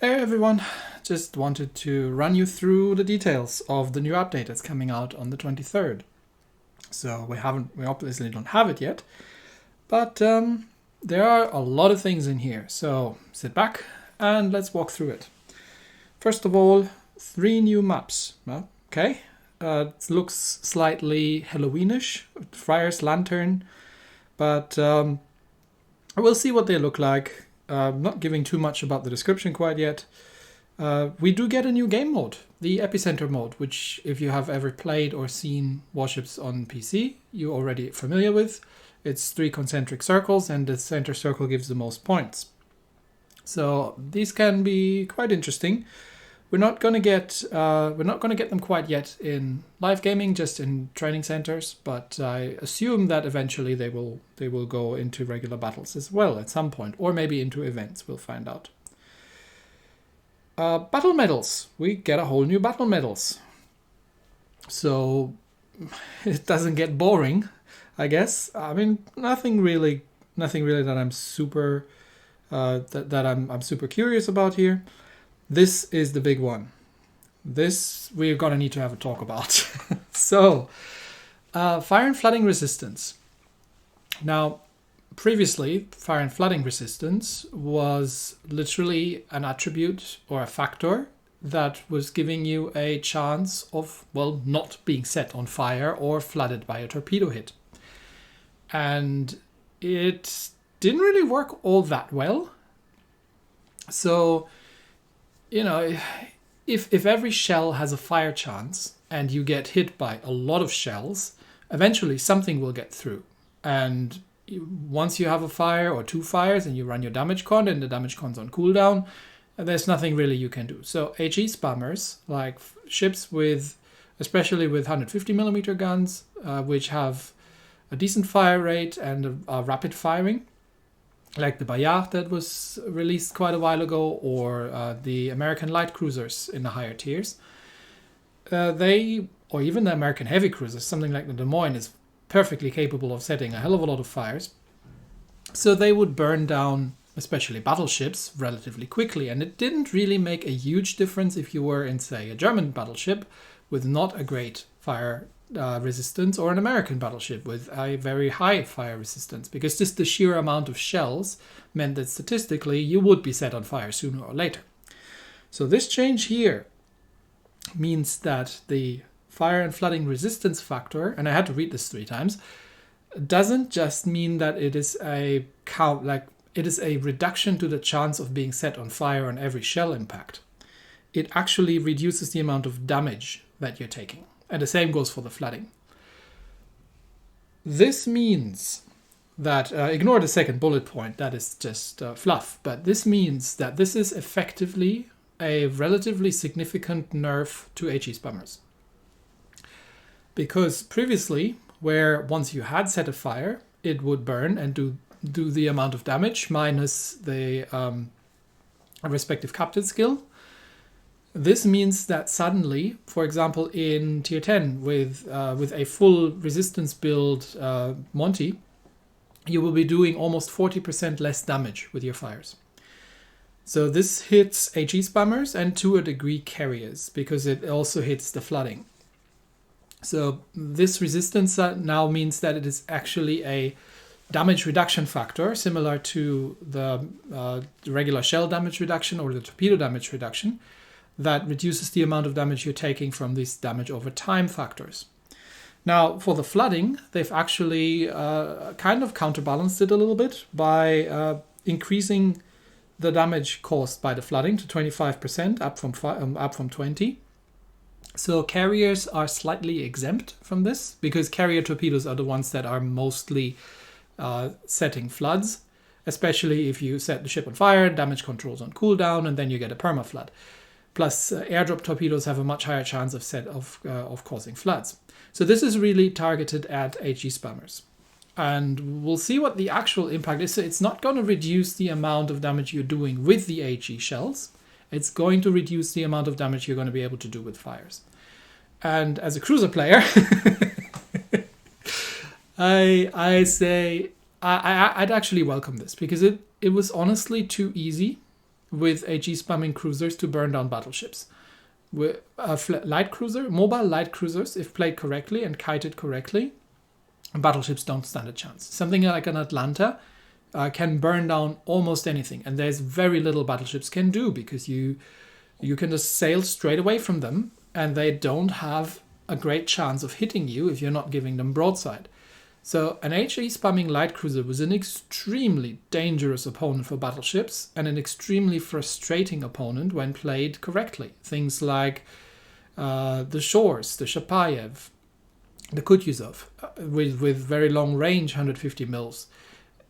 Hey everyone, just wanted to run you through the details of the new update that's coming out on the 23rd. So we obviously don't have it yet, but there are a lot of things in here. So sit back and let's walk through it. First of all, 3 new maps. Well, okay, it looks slightly Halloweenish, Friar's Lantern, but we'll see what they look like. Not giving too much about the description quite yet. We do get a new game mode, the Epicenter mode, which if you have ever played or seen Warships on PC, you're already familiar with. It's 3 concentric circles and the center circle gives the most points. So these can be quite interesting. We're not gonna get them quite yet in live gaming, just in training centers. But I assume that eventually they will go into regular battles as well at some point, or maybe into events. We'll find out. Battle medals. We get a whole new battle medals. So it doesn't get boring, I guess. I mean, nothing really that I'm super I'm super curious about here. This is the big one. This we're gonna need to have a talk about. So, fire and flooding resistance. Now, previously, fire and flooding resistance was literally an attribute or a factor that was giving you a chance of, well, not being set on fire or flooded by a torpedo hit. And it didn't really work all that well. So, you know, if every shell has a fire chance and you get hit by a lot of shells, eventually something will get through. And once you have a fire or 2 fires and you run your damage con and the damage con's on cooldown, there's nothing really you can do. So HE spammers, like ships especially with 150mm guns, which have a decent fire rate and a rapid firing, like the Bayard that was released quite a while ago, or the American light cruisers in the higher tiers. Or even the American heavy cruisers, something like the Des Moines is perfectly capable of setting a hell of a lot of fires. So they would burn down, especially battleships, relatively quickly. And it didn't really make a huge difference if you were in, say, a German battleship with not a great fire resistance, or an American battleship with a very high fire resistance, because just the sheer amount of shells meant that statistically you would be set on fire sooner or later. So this change here means that the fire and flooding resistance factor, and I had to read this 3 times, doesn't just mean that it is a reduction to the chance of being set on fire on every shell impact. It actually reduces the amount of damage that you're taking. And the same goes for the flooding. This means that, ignore the second bullet point, that is just fluff, but this means that this is effectively a relatively significant nerf to HE spammers. Because previously, where once you had set a fire, it would burn and do the amount of damage minus the respective captain skill. This means that suddenly, for example, in tier 10 with a full resistance build Monty, you will be doing almost 40% less damage with your fires. So this hits HE spammers and to a degree carriers, because it also hits the flooding. So this resistance now means that it is actually a damage reduction factor, similar to the regular shell damage reduction or the torpedo damage reduction, that reduces the amount of damage you're taking from these damage over time factors. Now, for the flooding, they've actually kind of counterbalanced it a little bit by increasing the damage caused by the flooding to 25%, up from 20%. So carriers are slightly exempt from this, because carrier torpedoes are the ones that are mostly setting floods, especially if you set the ship on fire, damage controls on cooldown, and then you get a permaflood. Plus, airdrop torpedoes have a much higher chance of causing floods. So this is really targeted at HE spammers. And we'll see what the actual impact is. So it's not going to reduce the amount of damage you're doing with the HE shells. It's going to reduce the amount of damage you're going to be able to do with fires. And as a cruiser player, I say I'd actually welcome this, because it was honestly too easy with HE spamming cruisers to burn down battleships. With mobile light cruisers, if played correctly and kited correctly, battleships don't stand a chance. Something like an Atlanta can burn down almost anything, and there's very little battleships can do, because you can just sail straight away from them, and they don't have a great chance of hitting you if you're not giving them broadside. So an HE spamming light cruiser was an extremely dangerous opponent for battleships, and an extremely frustrating opponent when played correctly. Things like the Shores, the Shapayev, the Kutyuzov, with very long range 150 mils.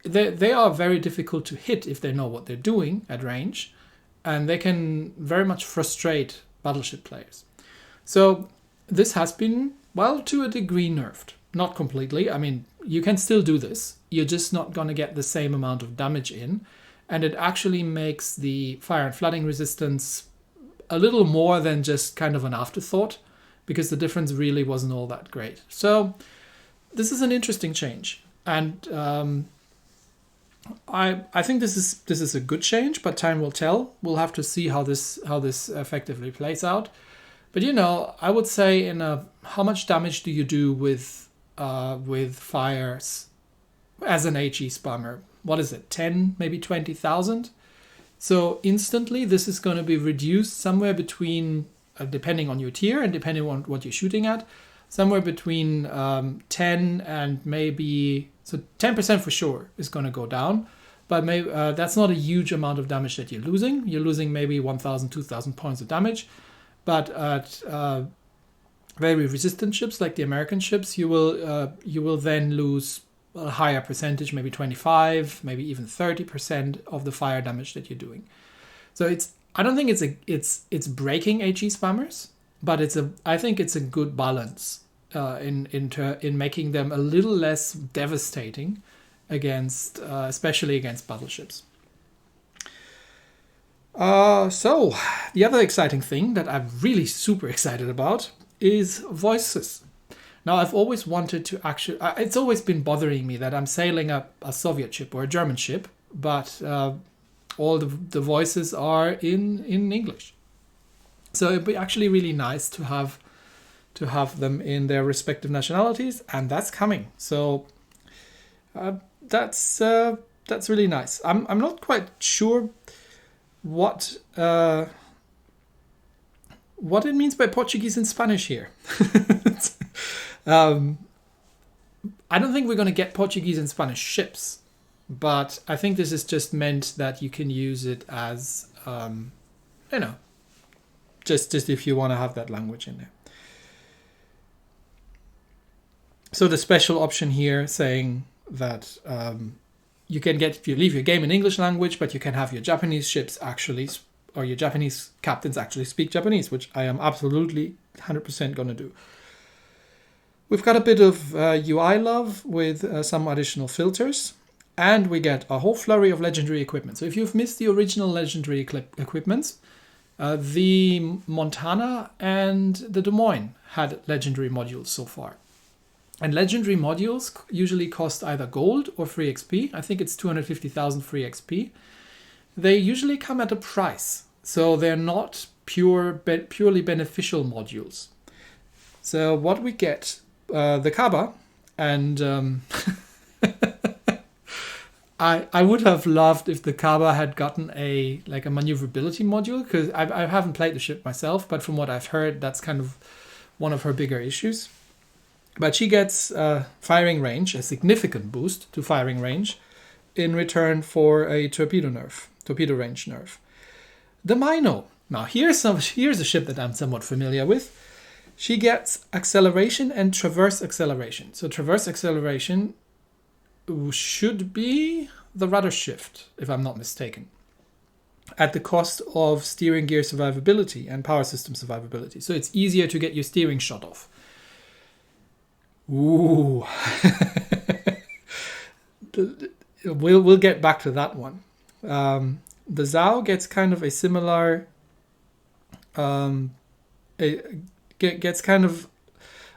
They are very difficult to hit if they know what they're doing at range, and they can very much frustrate battleship players. So this has been, well, to a degree nerfed. Not completely. I mean, you can still do this. You're just not going to get the same amount of damage in. And it actually makes the fire and flooding resistance a little more than just kind of an afterthought, because the difference really wasn't all that great. So this is an interesting change. And I think this is a good change, but time will tell. We'll have to see how this effectively plays out. But I would say how much damage do you do with fires as an HE spammer? What is it, 10, maybe 20,000? So instantly this is going to be reduced somewhere between, depending on your tier and depending on what you're shooting at, somewhere between 10 and maybe, so 10% for sure is going to go down. But maybe that's not a huge amount of damage that you're losing. You're losing maybe 1,000, 2,000 points of damage. But at very resistant ships like the American ships, you will then lose a higher percentage, maybe 25, maybe even 30% of the fire damage that you're doing. So I don't think it's breaking HE spammers, but I think it's a good balance in making them a little less devastating against, especially against battleships. So the other exciting thing that I'm really super excited about is voices. Now, I've always wanted to actually, it's always been bothering me that I'm sailing a Soviet ship or a German ship, but all the voices are in English. So it'd be actually really nice to have them in their respective nationalities, and that's coming. So that's really nice. I'm not quite sure what it means by Portuguese and Spanish here. I don't think we're going to get Portuguese and Spanish ships, but I think this is just meant that you can use it as, just if you want to have that language in there. So the special option here saying that you can get, if you leave your game in English language, but you can have your Japanese ships actually, or your Japanese captains actually speak Japanese, which I am absolutely 100% going to do. We've got a bit of UI love with some additional filters, and we get a whole flurry of legendary equipment. So if you've missed the original legendary equipments, the Montana and the Des Moines had legendary modules so far. And legendary modules usually cost either gold or free XP. I think it's 250,000 free XP. They usually come at a price, so they're not purely beneficial modules. So what we get, the Kaba, and I would have loved if the Kaba had gotten a maneuverability module, because I haven't played the ship myself, but from what I've heard, that's kind of one of her bigger issues. But she gets firing range, a significant boost to firing range, in return for a torpedo range nerf. The Mino. Now here's a ship that I'm somewhat familiar with. She gets acceleration and traverse acceleration. So traverse acceleration should be the rudder shift, if I'm not mistaken, at the cost of steering gear survivability and power system survivability. So it's easier to get your steering shot off. Ooh. We'll get back to that one. The Zhao gets kind of a similar, gets kind of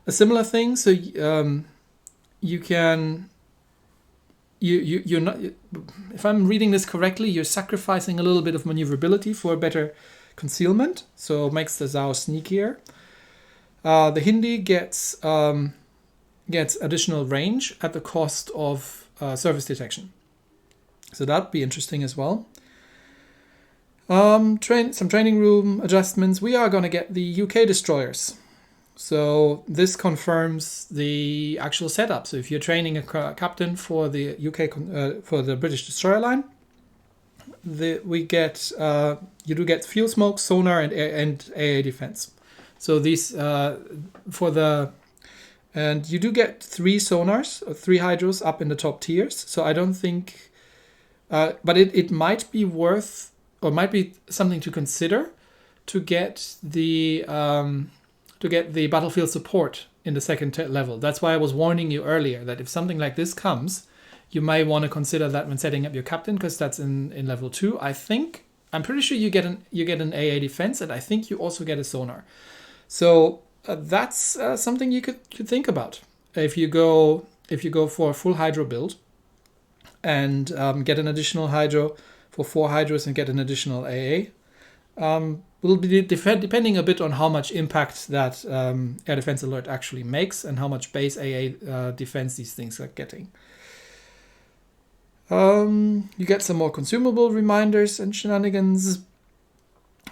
a similar thing. So you can you're not. If I'm reading this correctly, you're sacrificing a little bit of maneuverability for better concealment, so it makes the Zhao sneakier. The Hindi gets additional range at the cost of surface detection, so that'd be interesting as well. Some training room adjustments. We are going to get the UK destroyers. So this confirms the actual setup. So if you're training a captain for the UK for the British destroyer line, you do get fuel smoke, sonar, and AA defense. So these and you do get 3 sonars, 3 hydros up in the top tiers. So I don't think, but it might be worth, or might be something to consider, to get the battlefield support in the second level. That's why I was warning you earlier that if something like this comes, you may want to consider that when setting up your captain, because that's in level 2. I'm pretty sure you get an AA defense, and I think you also get a sonar. So that's something you could think about if you go for a full hydro build and get an additional hydro for 4 hydros and get an additional AA. Will be depending a bit on how much impact that air defense alert actually makes and how much base AA defense these things are getting. You get some more consumable reminders and shenanigans.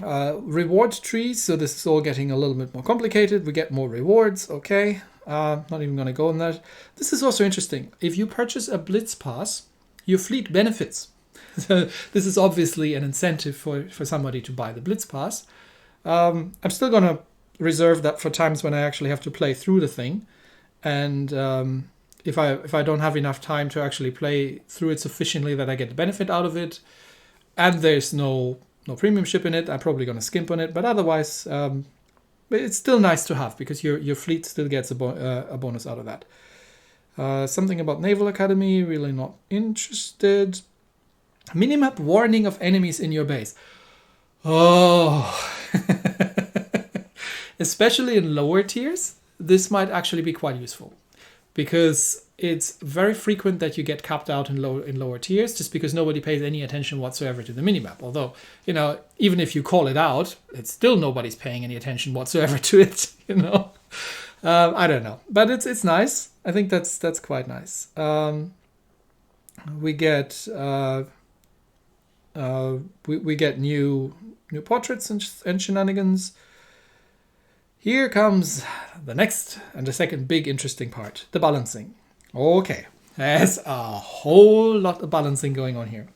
Reward trees, so this is all getting a little bit more complicated. We get more rewards, okay. Not even going to go on that. This is also interesting. If you purchase a Blitz pass, your fleet benefits. So this is obviously an incentive for somebody to buy the Blitz pass. I'm still going to reserve that for times when I actually have to play through the thing. And if I don't have enough time to actually play through it sufficiently that I get the benefit out of it, and there's no premium ship in it, I'm probably going to skimp on it. But otherwise, it's still nice to have, because your fleet still gets a bonus out of that. Something about Naval Academy, really not interested. Minimap warning of enemies in your base. Oh. Especially in lower tiers, this might actually be quite useful, because it's very frequent that you get capped out in lower tiers just because nobody pays any attention whatsoever to the minimap. Although, even if you call it out, it's still nobody's paying any attention whatsoever to it, I don't know. But it's nice. I think that's quite nice. We get we get new portraits and shenanigans. Here comes the next and the second big interesting part, the balancing. Okay, there's a whole lot of balancing going on here.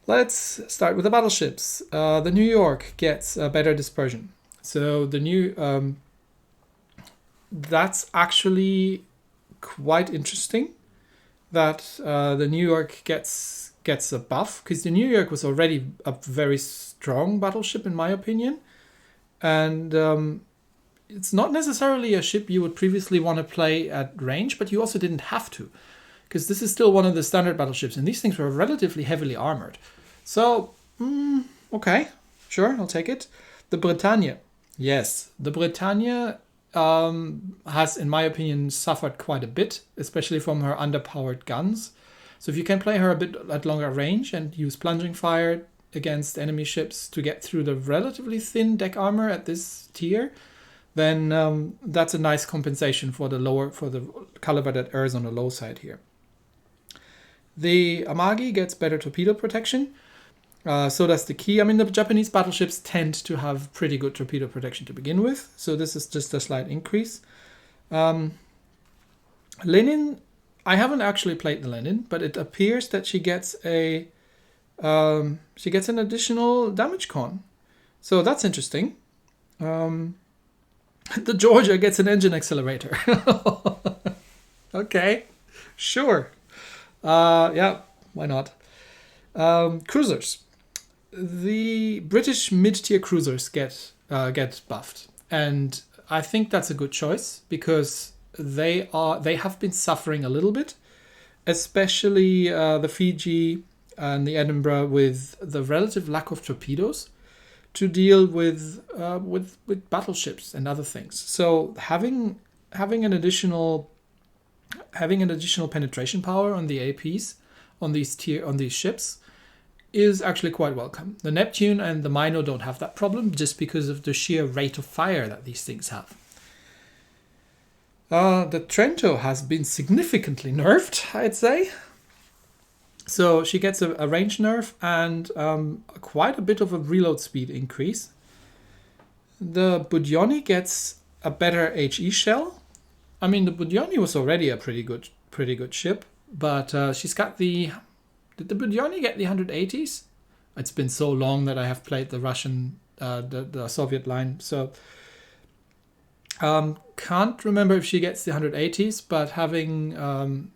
Let's start with the battleships. The New York gets a better dispersion. So the new that's actually quite interesting that the New York gets a buff, because the New York was already a very strong battleship in my opinion, and it's not necessarily a ship you would previously want to play at range, but you also didn't have to, because this is still one of the standard battleships, and these things were relatively heavily armored. So, okay, sure, I'll take it. The Britannia. Yes, the Britannia has, in my opinion, suffered quite a bit, especially from her underpowered guns. So if you can play her a bit at longer range and use plunging fire against enemy ships to get through the relatively thin deck armor at this tier, then that's a nice compensation for the caliber that errs on the low side here. The Amagi gets better torpedo protection. So does the Key. I mean, the Japanese battleships tend to have pretty good torpedo protection to begin with. So this is just a slight increase. Lenin, I haven't actually played the Lenin, but it appears that she gets an additional damage con. So that's interesting. The Georgia gets an engine accelerator. Okay, sure. Yeah, why not? Cruisers. The British mid-tier cruisers get buffed, and I think that's a good choice, because they have been suffering a little bit, especially the Fiji and the Edinburgh, with the relative lack of torpedoes to deal with battleships and other things. So having an additional having an additional penetration power on the APs on these ships is actually quite welcome. The Neptune and the Mino don't have that problem just because of the sheer rate of fire that these things have. The Trento has been significantly nerfed, I'd say. So she gets a range nerf and quite a bit of a reload speed increase. The Budyonny gets a better HE shell. I mean, the Budyonny was already a pretty good ship, but she's got the... Did the Budyonny get the 180s? It's been so long that I have played the Russian, the Soviet line, so can't remember if she gets the 180s. But having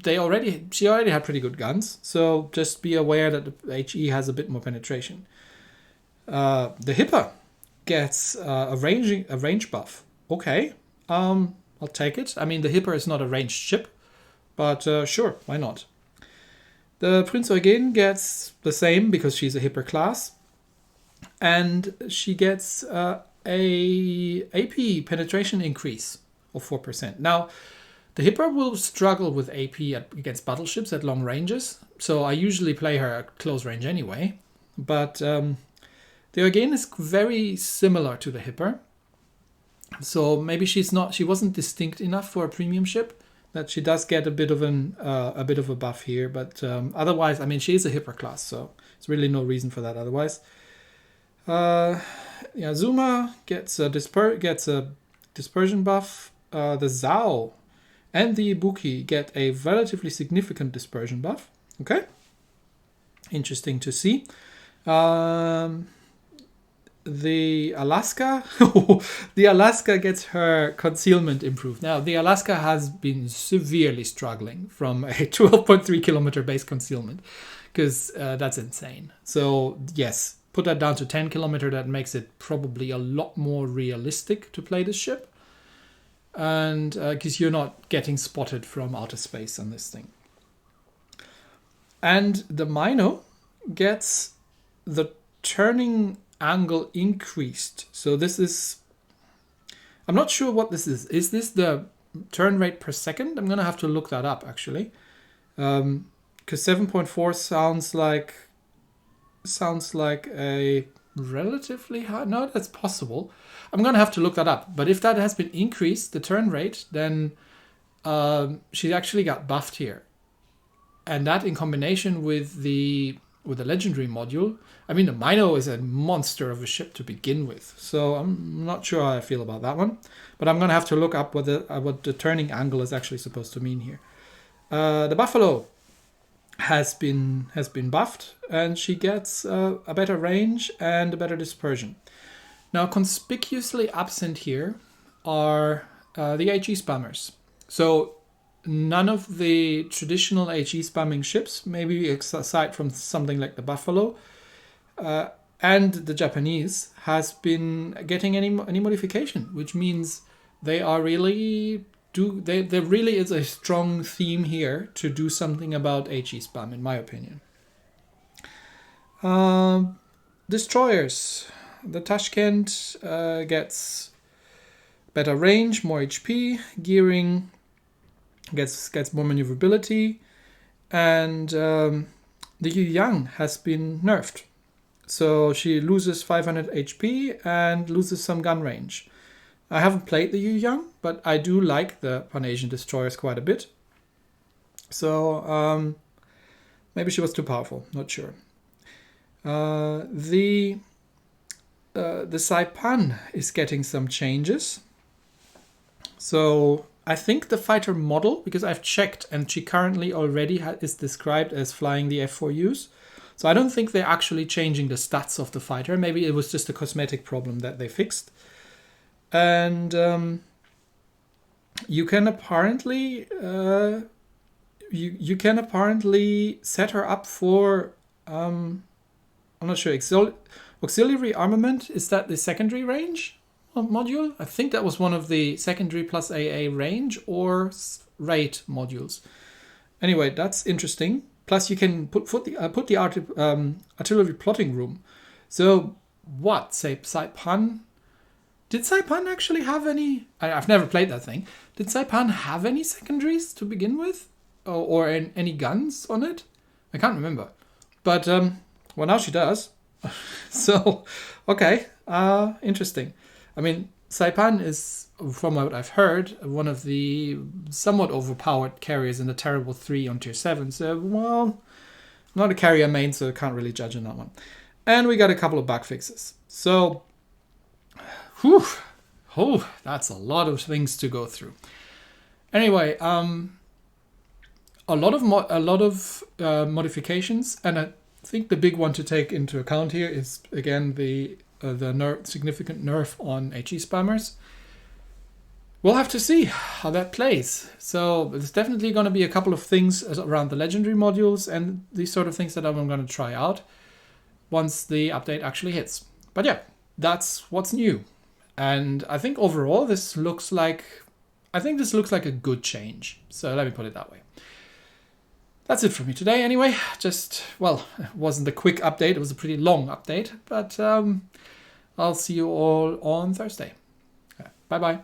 she already had pretty good guns, so just be aware that the HE has a bit more penetration. The Hipper gets a range buff. Okay, I'll take it. I mean, the Hipper is not a ranged ship, but sure, why not? The Prinz Eugen gets the same because she's a Hipper class, and she gets a AP penetration increase of 4%. Now, the Hipper will struggle with AP against battleships at long ranges, so I usually play her at close range anyway. But the Eugen is very similar to the Hipper, so maybe she wasn't distinct enough for a premium ship. That she does get a bit of a buff here, but otherwise, I mean, she is a Hipper class, so there's really no reason for that otherwise. Zuma gets a dispersion buff. The Zao and the Ibuki get a relatively significant dispersion buff. Okay, interesting to see. The Alaska, the Alaska gets her concealment improved. Now, the Alaska has been severely struggling from a 12.3 kilometer base concealment because that's insane. So yes, put that down to 10 kilometer. That makes it probably a lot more realistic to play this ship. And because you're not getting spotted from outer space on this thing. And the Mino gets the turning angle increased. So this is, I'm not sure what this is. Is this the turn rate per second? I'm gonna have to look that up actually, because 7.4 sounds like a relatively high. No, that's possible. I'm gonna have to look that up. But if that has been increased, the turn rate, then she actually got buffed here, and that in combination with the legendary module. I mean, the Mino is a monster of a ship to begin with, so I'm not sure how I feel about that one. But I'm going to have to look up what the turning angle is actually supposed to mean here. The Buffalo has been buffed, and she gets a better range and a better dispersion. Now, conspicuously absent here are the HE spammers. So none of the traditional HE spamming ships, maybe aside from something like the Buffalo, and the Japanese, has been getting any modification, which means they are really there really is a strong theme here to do something about HE spam, in my opinion. Destroyers. The Tashkent gets better range, more HP, gearing, gets more maneuverability, and the Yu Yang has been nerfed. So she loses 500 HP and loses some gun range. I haven't played the Yu Yang, but I do like the Pan-Asian destroyers quite a bit. So maybe she was too powerful, not sure. The Saipan is getting some changes. So I think the fighter model, because I've checked and she currently already is described as flying the F4Us. So I don't think they're actually changing the stats of the fighter. Maybe it was just a cosmetic problem that they fixed. And you can apparently you can apparently set her up for I'm not sure, auxiliary armament. Is that the secondary range module? I think that was one of the secondary plus AA range or rate modules. Anyway, that's interesting. Plus, you can put the artillery plotting room. So what? Say Saipan Did Saipan actually have any... I've never played that thing. Did Saipan have any secondaries to begin with? Or any guns on it? I can't remember. But, well, now she does. So, okay. Interesting. I mean, Saipan is, from what I've heard, one of the somewhat overpowered carriers in the Terrible 3 on Tier 7. So, well, I'm not a carrier main, so I can't really judge on that one. And we got a couple of bug fixes. So, whew, oh, that's a lot of things to go through. Anyway, a lot of modifications, and I think the big one to take into account here is again the significant nerf on HE spammers. We'll have to see how that plays. So there's definitely going to be a couple of things around the legendary modules and these sort of things that I'm going to try out once the update actually hits. But yeah, that's what's new. And I think overall this looks like a good change. So let me put it that way. That's it for me today anyway. Just, well, it wasn't a quick update. It was a pretty long update. But I'll see you all on Thursday. Bye-bye.